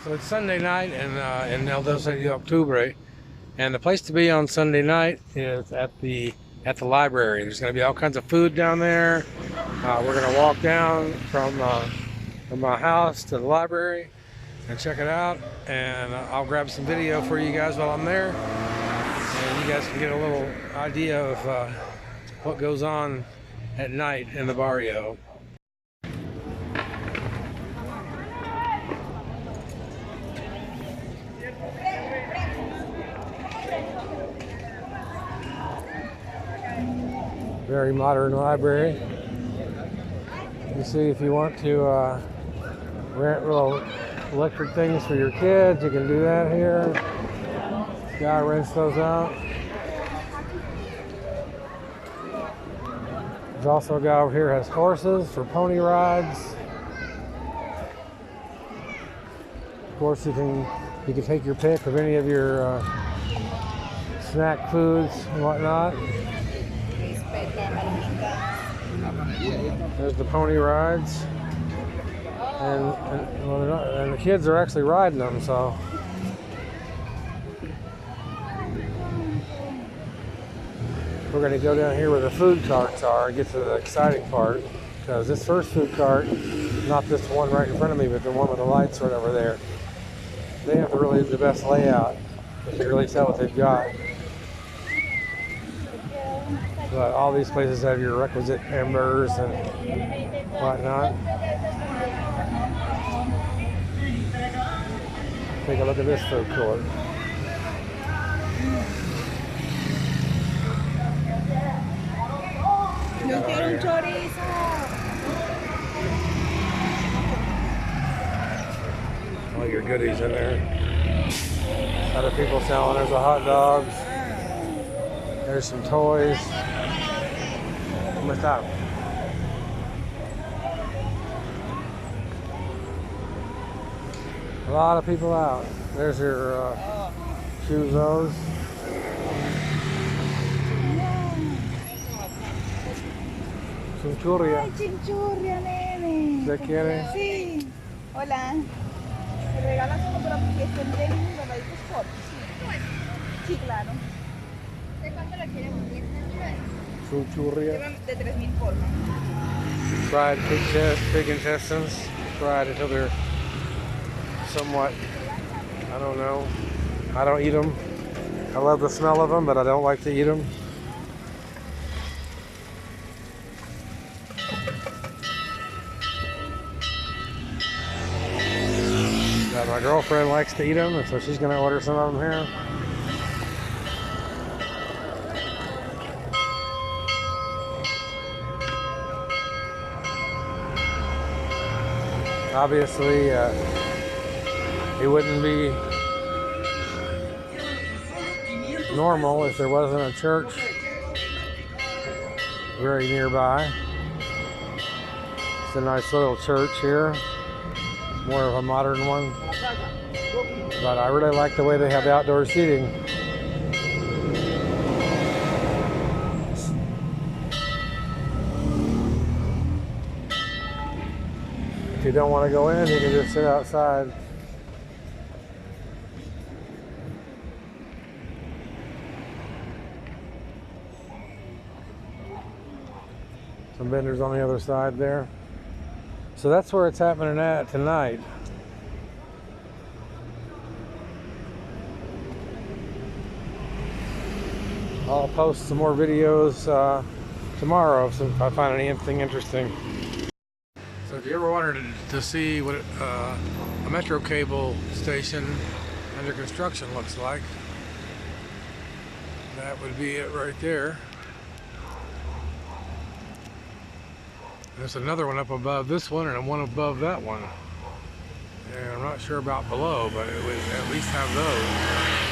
So it's Sunday night in Doce de Octubre, and the place to be on Sunday night is at the library. There's going to be all kinds of food down there. We're going to walk down from my house to the library and check it out, and I'll grab some video for you guys while I'm there, and you guys can get a little idea of what goes on at night in the barrio. Very modern library. You see, if you want to rent little electric things for your kids, you can do that here. This guy rents those out. There's also a guy over here who has horses for pony rides. Of course, you can take your pick of any of your snack foods and whatnot. There's the pony rides, and the kids are actually riding them, so we're going to go down here where the food carts are and get to the exciting part, because this first food cart, not this one right in front of me, but the one with the lights right over there, they have the best layout. You can really tell what they've got. But all these places have your requisite hamburgers and whatnot. Take a look at this food court. Yo quiero un chorizo. All your goodies in there. Other people selling. There's a hot dogs. There's some toys. What's up? A lot of people out. There's your chuzos. Chinchurria. Ay, chinchurria, nene. ¿Se quiere? Sí. Hola. ¿Me regalas uno para que estén bien doraditos cortos? Sí. Sí, claro. ¿De cuánto lo queremos? Chinchurria. De 3,000 por. Fried pig intestines. Fried until they're somewhat, I don't know. I don't eat them. I love the smell of them, but I don't like to eat them. My girlfriend likes to eat them, and so she's going to order some of them here. Obviously, it wouldn't be normal if there wasn't a church very nearby. It's a nice little church here, more of a modern one, but I really like the way they have outdoor seating. If you don't want to go in, you can just sit outside. Some vendors on the other side there. So that's where it's happening at tonight. I'll post some more videos tomorrow if I find anything interesting. So if you ever wanted to see what a metro cable station under construction looks like, that would be it right there. There's another one up above this one and one above that one. And I'm not sure about below, but it would at least have those.